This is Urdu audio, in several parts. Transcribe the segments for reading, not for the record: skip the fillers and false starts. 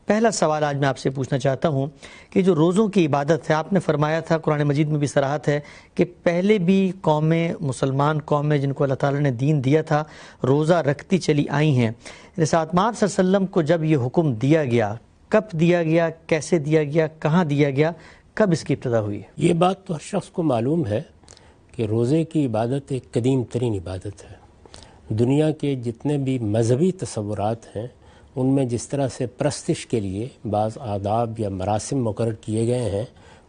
پہلا سوال آج میں آپ سے پوچھنا چاہتا ہوں کہ جو روزوں کی عبادت ہے، آپ نے فرمایا تھا، قرآن مجید میں بھی صراحت ہے کہ پہلے بھی قومیں، مسلمان قومیں جن کو اللہ تعالیٰ نے دین دیا تھا، روزہ رکھتی چلی آئی ہیں۔ رسالت مآب صلی اللہ علیہ وسلم کو جب یہ حکم دیا گیا، کب دیا گیا، کیسے دیا گیا، کہاں دیا گیا، کب اس کی ابتدا ہوئی؟ یہ بات تو ہر شخص کو معلوم ہے کہ روزے کی عبادت ایک قدیم ترین عبادت ہے۔ دنیا کے جتنے بھی مذہبی تصورات ہیں ان میں جس طرح سے پرستش کے لیے بعض آداب یا مراسم مقرر کیے گئے ہیں،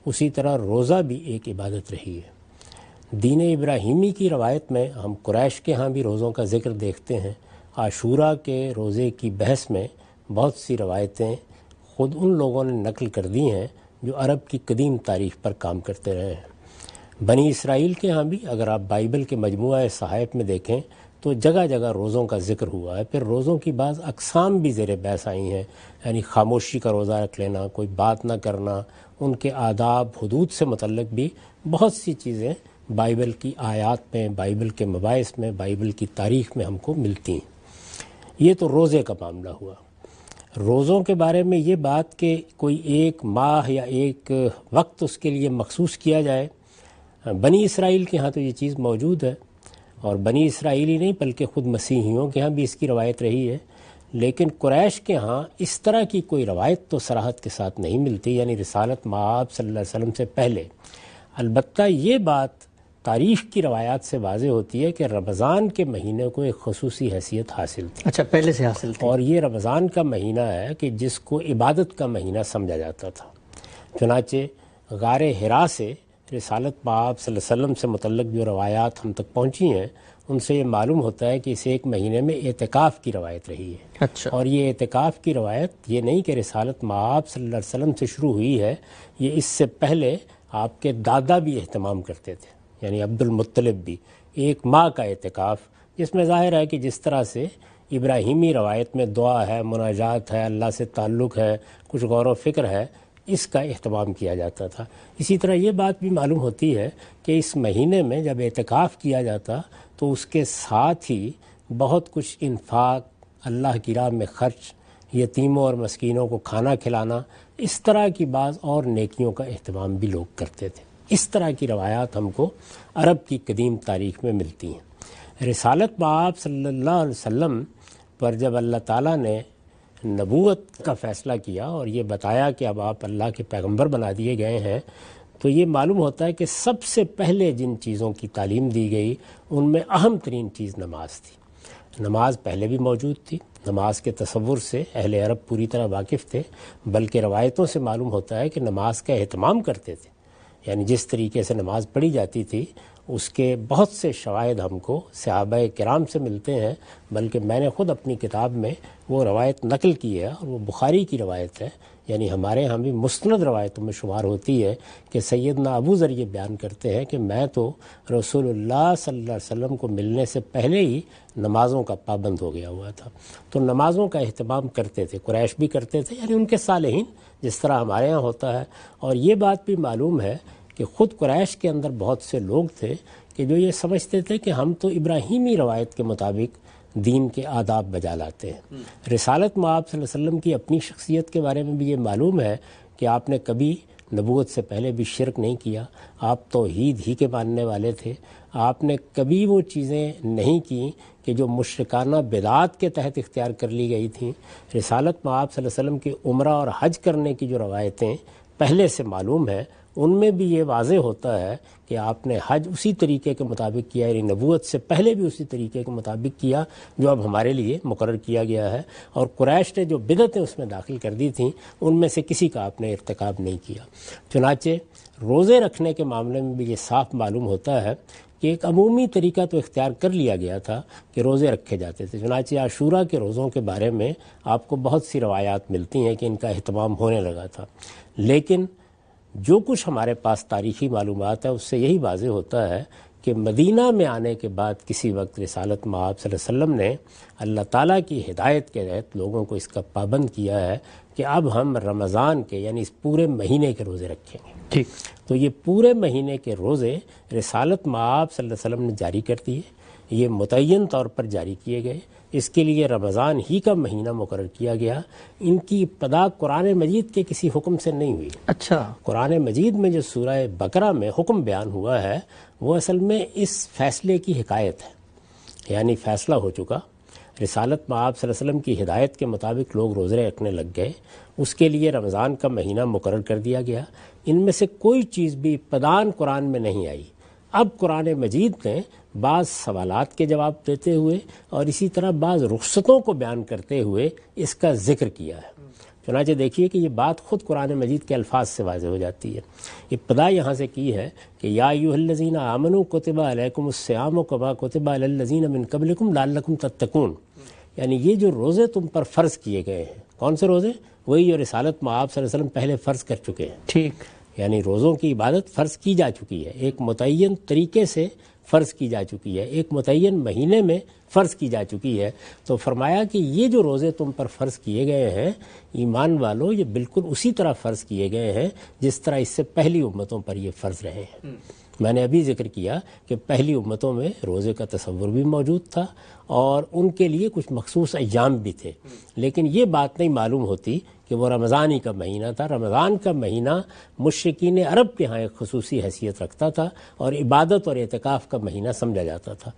اسی طرح روزہ بھی ایک عبادت رہی ہے۔ دین ابراہیمی کی روایت میں ہم قریش کے ہاں بھی روزوں کا ذکر دیکھتے ہیں۔ عاشوراء کے روزے کی بحث میں بہت سی روایتیں خود ان لوگوں نے نقل کر دی ہیں جو عرب کی قدیم تاریخ پر کام کرتے رہے ہیں۔ بنی اسرائیل کے ہاں بھی اگر آپ بائبل کے مجموعہ صحائف میں دیکھیں تو جگہ جگہ روزوں کا ذکر ہوا ہے۔ پھر روزوں کی بعض اقسام بھی زیر بحث آئی ہیں، یعنی خاموشی کا روزہ رکھ لینا، کوئی بات نہ کرنا، ان کے آداب حدود سے متعلق بھی بہت سی چیزیں بائبل کی آیات میں، بائبل کے مباحث میں، بائبل کی تاریخ میں ہم کو ملتی ہیں۔ یہ تو روزے کا معاملہ ہوا۔ روزوں کے بارے میں یہ بات کہ کوئی ایک ماہ یا ایک وقت اس کے لیے مخصوص کیا جائے، بنی اسرائیل کے ہاں تو یہ چیز موجود ہے، اور بنی اسرائیلی نہیں بلکہ خود مسیحیوں کے ہاں بھی اس کی روایت رہی ہے، لیکن قریش کے ہاں اس طرح کی کوئی روایت تو صراحت کے ساتھ نہیں ملتی، یعنی رسالت مآب صلی اللہ علیہ وسلم سے پہلے۔ البتہ یہ بات تاریخ کی روایات سے واضح ہوتی ہے کہ رمضان کے مہینے کو ایک خصوصی حیثیت حاصل تھی۔ اچھا، پہلے سے حاصل تھی۔ اور یہ رمضان کا مہینہ ہے کہ جس کو عبادت کا مہینہ سمجھا جاتا تھا۔ چنانچہ غار حرا سے رسالت مآب صلی اللہ علیہ وسلم سے متعلق جو روایات ہم تک پہنچی ہیں ان سے یہ معلوم ہوتا ہے کہ اس ایک مہینے میں اعتکاف کی روایت رہی ہے۔ اچھا، اور یہ اعتکاف کی روایت یہ نہیں کہ رسالت مآب صلی اللہ علیہ وسلم سے شروع ہوئی ہے، یہ اس سے پہلے آپ کے دادا بھی اہتمام کرتے تھے، یعنی عبد المطلب بھی، ایک ماہ کا اعتکاف، جس میں ظاہر ہے کہ جس طرح سے ابراہیمی روایت میں دعا ہے، مناجات ہے، اللہ سے تعلق ہے، کچھ غور و فکر ہے، اس کا اہتمام کیا جاتا تھا۔ اسی طرح یہ بات بھی معلوم ہوتی ہے کہ اس مہینے میں جب اعتکاف کیا جاتا تو اس کے ساتھ ہی بہت کچھ انفاق، اللہ کی راہ میں خرچ، یتیموں اور مسکینوں کو کھانا کھلانا، اس طرح کی بعض اور نیکیوں کا اہتمام بھی لوگ کرتے تھے۔ اس طرح کی روایات ہم کو عرب کی قدیم تاریخ میں ملتی ہیں۔ رسالت مآب صلی اللہ علیہ وسلم پر جب اللہ تعالیٰ نے نبوت کا فیصلہ کیا اور یہ بتایا کہ اب آپ اللہ کے پیغمبر بنا دیے گئے ہیں، تو یہ معلوم ہوتا ہے کہ سب سے پہلے جن چیزوں کی تعلیم دی گئی ان میں اہم ترین چیز نماز تھی۔ نماز پہلے بھی موجود تھی، نماز کے تصور سے اہل عرب پوری طرح واقف تھے، بلکہ روایتوں سے معلوم ہوتا ہے کہ نماز کا اہتمام کرتے تھے، یعنی جس طریقے سے نماز پڑھی جاتی تھی اس کے بہت سے شواہد ہم کو صحابہ کرام سے ملتے ہیں، بلکہ میں نے خود اپنی کتاب میں وہ روایت نقل کی ہے، اور وہ بخاری کی روایت ہے، یعنی ہمارے ہاں بھی مستند روایتوں میں شمار ہوتی ہے کہ سیدنا ابو ذر یہ بیان کرتے ہیں کہ میں تو رسول اللہ صلی اللہ علیہ وسلم کو ملنے سے پہلے ہی نمازوں کا پابند ہو گیا ہوا تھا۔ تو نمازوں کا اہتمام کرتے تھے، قریش بھی کرتے تھے، یعنی ان کے صالحین جس طرح ہمارے ہاں ہوتا ہے۔ اور یہ بات بھی معلوم ہے کہ خود قریش کے اندر بہت سے لوگ تھے کہ جو یہ سمجھتے تھے کہ ہم تو ابراہیمی روایت کے مطابق دین کے آداب بجا لاتے ہیں۔ رسالت مآب صلی اللہ علیہ وسلم کی اپنی شخصیت کے بارے میں بھی یہ معلوم ہے کہ آپ نے کبھی نبوت سے پہلے بھی شرک نہیں کیا، آپ توحید ہی کے ماننے والے تھے، آپ نے کبھی وہ چیزیں نہیں کی کہ جو مشرکانہ بدعات کے تحت اختیار کر لی گئی تھیں۔ رسالت مآب صلی اللہ علیہ وسلم کی عمرہ اور حج کرنے کی جو روایتیں پہلے سے معلوم ہیں ان میں بھی یہ واضح ہوتا ہے کہ آپ نے حج اسی طریقے کے مطابق کیا، یعنی نبوت سے پہلے بھی اسی طریقے کے مطابق کیا جو اب ہمارے لیے مقرر کیا گیا ہے، اور قریش نے جو بدعتیں اس میں داخل کر دی تھیں ان میں سے کسی کا آپ نے ارتکاب نہیں کیا۔ چنانچہ روزے رکھنے کے معاملے میں بھی یہ صاف معلوم ہوتا ہے کہ ایک عمومی طریقہ تو اختیار کر لیا گیا تھا کہ روزے رکھے جاتے تھے۔ چنانچہ عاشوراء کے روزوں کے بارے میں آپ کو بہت سی روایات ملتی ہیں کہ ان کا اہتمام ہونے لگا تھا، لیکن جو کچھ ہمارے پاس تاریخی معلومات ہے اس سے یہی واضح ہوتا ہے کہ مدینہ میں آنے کے بعد کسی وقت رسالت مآب صلی اللہ علیہ وسلم نے اللہ تعالیٰ کی ہدایت کے تحت لوگوں کو اس کا پابند کیا ہے کہ اب ہم رمضان کے یعنی اس پورے مہینے کے روزے رکھیں گے۔ ٹھیک، تو یہ پورے مہینے کے روزے رسالت مآب صلی اللہ علیہ وسلم نے جاری کر دیے، یہ متعین طور پر جاری کیے گئے۔ اس کے لیے رمضان ہی کا مہینہ مقرر کیا گیا۔ ان کی ابتدا قرآن مجید کے کسی حکم سے نہیں ہوئی۔ اچھا، قرآن مجید میں جو سورہ بقرہ میں حکم بیان ہوا ہے وہ اصل میں اس فیصلے کی حکایت ہے، یعنی فیصلہ ہو چکا، رسالت مآب صلی اللہ علیہ وسلم کی ہدایت کے مطابق لوگ روزے رکھنے لگ گئے، اس کے لیے رمضان کا مہینہ مقرر کر دیا گیا۔ ان میں سے کوئی چیز بھی ابتداً قرآن میں نہیں آئی۔ اب قرآن مجید نے بعض سوالات کے جواب دیتے ہوئے اور اسی طرح بعض رخصتوں کو بیان کرتے ہوئے اس کا ذکر کیا ہے۔ چنانچہ دیکھیے کہ یہ بات خود قرآن مجید کے الفاظ سے واضح ہو جاتی ہے۔ ابتدا یہاں سے کی ہے کہ یا ایھا الذین آمنوا کتب علیکم الصیام کما کتب علی الذین من قبلکم لعلکم تتقون، یعنی یہ جو روزے تم پر فرض کیے گئے ہیں، کون سے روزے؟ وہی جو رسالت مآب صلی اللہ علیہ وسلم پہلے فرض کر چکے ہیں۔ ٹھیک، یعنی روزوں کی عبادت فرض کی جا چکی ہے، ایک متعین طریقے سے فرض کی جا چکی ہے، ایک متعین مہینے میں فرض کی جا چکی ہے۔ تو فرمایا کہ یہ جو روزے تم پر فرض کیے گئے ہیں ایمان والو، یہ بالکل اسی طرح فرض کیے گئے ہیں جس طرح اس سے پہلی امتوں پر یہ فرض رہے ہیں۔ میں نے ابھی ذکر کیا کہ پہلی امتوں میں روزے کا تصور بھی موجود تھا اور ان کے لیے کچھ مخصوص ایام بھی تھے، لیکن یہ بات نہیں معلوم ہوتی کہ وہ رمضان ہی کا مہینہ تھا۔ رمضان کا مہینہ مشرکین عرب کے ہاں ایک خصوصی حیثیت رکھتا تھا اور عبادت اور اعتکاف کا مہینہ سمجھا جاتا تھا۔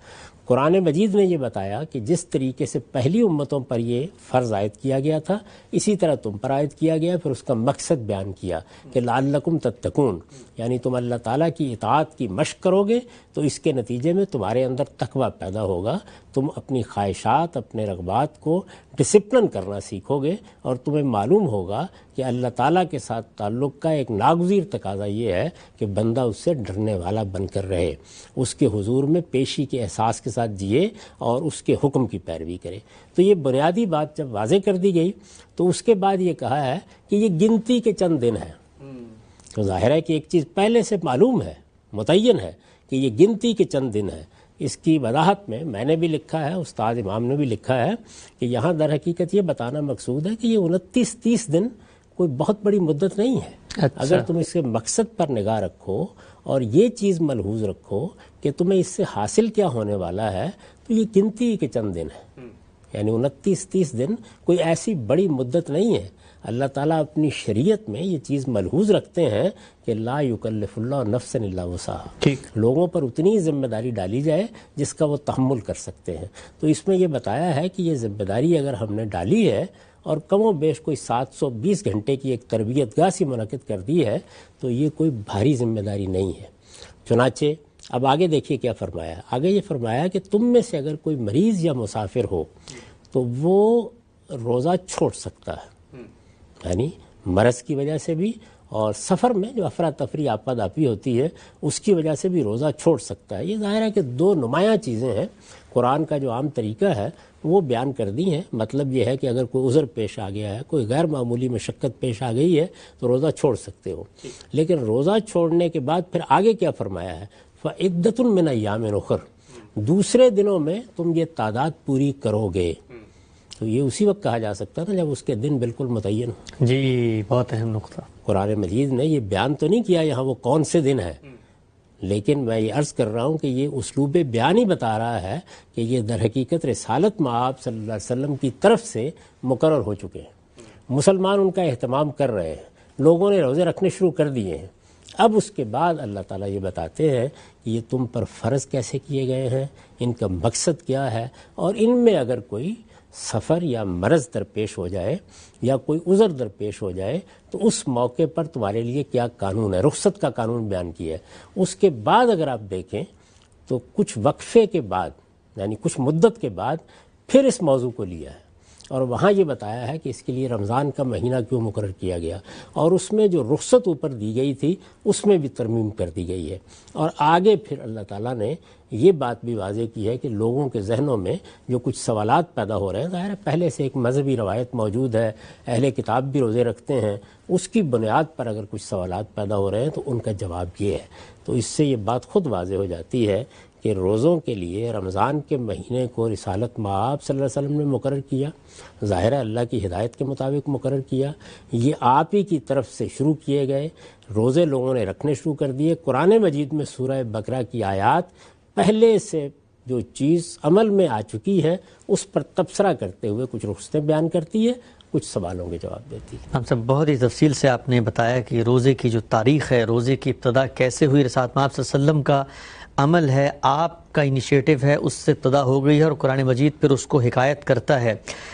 قرآن مجید نے یہ بتایا کہ جس طریقے سے پہلی امتوں پر یہ فرض عائد کیا گیا تھا اسی طرح تم پر عائد کیا گیا، پھر اس کا مقصد بیان کیا کہ لعلکم تتقون، یعنی تم اللہ تعالیٰ کی اطاعت کی مشق کرو گے تو اس کے نتیجے میں تمہارے اندر تقویٰ پیدا ہوگا، تم اپنی خواہشات، اپنے رغبات کو ڈسپلن کرنا سیکھو گے اور تمہیں معلوم ہوگا کہ اللہ تعالیٰ کے ساتھ تعلق کا ایک ناگزیر تقاضا یہ ہے کہ بندہ اس سے ڈرنے والا بن کر رہے، اس کے حضور میں پیشی کے احساس کے ساتھ جیے اور اس کے حکم کی پیروی کرے۔ تو یہ بنیادی بات جب واضح کر دی گئی تو اس کے بعد یہ کہا ہے کہ یہ گنتی کے چند دن ہیں۔ تو ظاہر ہے کہ ایک چیز پہلے سے معلوم ہے، متعین ہے کہ یہ گنتی کے چند دن ہیں۔ اس کی وضاحت میں نے بھی لکھا ہے، استاد امام نے بھی لکھا ہے کہ یہاں در حقیقت یہ بتانا مقصود ہے کہ یہ 29-30 دن کوئی بہت بڑی مدت نہیں ہے۔ اچھا، اگر تم اس کے مقصد پر نگاہ رکھو اور یہ چیز ملحوظ رکھو کہ تمہیں اس سے حاصل کیا ہونے والا ہے تو یہ گنتی کے چند دن ہیں، یعنی 29-30 دن کوئی ایسی بڑی مدت نہیں ہے۔ اللہ تعالیٰ اپنی شریعت میں یہ چیز ملحوظ رکھتے ہیں کہ لا یکلف اللہ نفسا الا وسعہا، ٹھیک، لوگوں پر اتنی ذمہ داری ڈالی جائے جس کا وہ تحمل کر سکتے ہیں۔ تو اس میں یہ بتایا ہے کہ یہ ذمہ داری اگر ہم نے ڈالی ہے اور کم و بیش کوئی 720 گھنٹے کی ایک تربیت گاہ سی منعقد کر دی ہے تو یہ کوئی بھاری ذمہ داری نہیں ہے۔ چنانچہ اب آگے دیکھیے کیا فرمایا، آگے یہ فرمایا کہ تم میں سے اگر کوئی مریض یا مسافر ہو تو وہ روزہ چھوڑ سکتا ہے، یعنی مرض کی وجہ سے بھی اور سفر میں جو افراتفری آپاداپی ہوتی ہے اس کی وجہ سے بھی روزہ چھوڑ سکتا ہے۔ یہ ظاہر ہے کہ دو نمایاں چیزیں ہیں، قرآن کا جو عام طریقہ ہے وہ بیان کر دی ہیں۔ مطلب یہ ہے کہ اگر کوئی عذر پیش آ گیا ہے، کوئی غیر معمولی مشقت پیش آ گئی ہے تو روزہ چھوڑ سکتے ہو، لیکن روزہ چھوڑنے کے بعد پھر آگے کیا فرمایا ہے، فعدۃ من ایام اخر، دوسرے دنوں میں تم یہ تعداد پوری کرو گے۔ تو یہ اسی وقت کہا جا سکتا تھا جب اس کے دن بالکل متعین ہو۔ جی، بہت اہم نقطہ۔ قرآن مجید نے یہ بیان تو نہیں کیا یہاں وہ کون سے دن ہیں، لیکن میں یہ عرض کر رہا ہوں کہ یہ اسلوب بیان ہی بتا رہا ہے کہ یہ در حقیقت رسالت مآب صلی اللہ علیہ وسلم کی طرف سے مقرر ہو چکے ہیں، مسلمان ان کا اہتمام کر رہے ہیں، لوگوں نے روزے رکھنے شروع کر دیے ہیں۔ اب اس کے بعد اللہ تعالیٰ یہ بتاتے ہیں کہ یہ تم پر فرض کیسے کیے گئے ہیں، ان کا مقصد کیا ہے، اور ان میں اگر کوئی سفر یا مرض درپیش ہو جائے یا کوئی عذر درپیش ہو جائے تو اس موقع پر تمہارے لیے کیا قانون ہے، رخصت کا قانون بیان کیا ہے۔ اس کے بعد اگر آپ دیکھیں تو کچھ وقفے کے بعد، یعنی کچھ مدت کے بعد پھر اس موضوع کو لیا ہے اور وہاں یہ بتایا ہے کہ اس کے لیے رمضان کا مہینہ کیوں مقرر کیا گیا، اور اس میں جو رخصت اوپر دی گئی تھی اس میں بھی ترمیم کر دی گئی ہے۔ اور آگے پھر اللہ تعالیٰ نے یہ بات بھی واضح کی ہے کہ لوگوں کے ذہنوں میں جو کچھ سوالات پیدا ہو رہے ہیں، ظاہر ہے پہلے سے ایک مذہبی روایت موجود ہے، اہل کتاب بھی روزے رکھتے ہیں، اس کی بنیاد پر اگر کچھ سوالات پیدا ہو رہے ہیں تو ان کا جواب یہ ہے۔ تو اس سے یہ بات خود واضح ہو جاتی ہے کہ روزوں کے لیے رمضان کے مہینے کو رسالت مآب صلی اللہ علیہ وسلم نے مقرر کیا، ظاہر ہے اللہ کی ہدایت کے مطابق مقرر کیا، یہ آپ ہی کی طرف سے شروع کیے گئے، روزے لوگوں نے رکھنے شروع کر دیے۔ قرآن مجید میں سورہ بقرہ کی آیات پہلے سے جو چیز عمل میں آ چکی ہے اس پر تبصرہ کرتے ہوئے کچھ رخصتیں بیان کرتی ہے، کچھ سوالوں کے جواب دیتی ہے۔ ہم سب بہت ہی تفصیل سے آپ نے بتایا کہ روزے کی جو تاریخ ہے، روزے کی ابتدا کیسے ہوئی، رسالت مآب صلی اللہ علیہ وسلم کا عمل ہے، آپ کا انیشیٹو ہے، اس سے ابتدا ہو گئی ہے اور قرآن مجید پھر اس کو حکایت کرتا ہے۔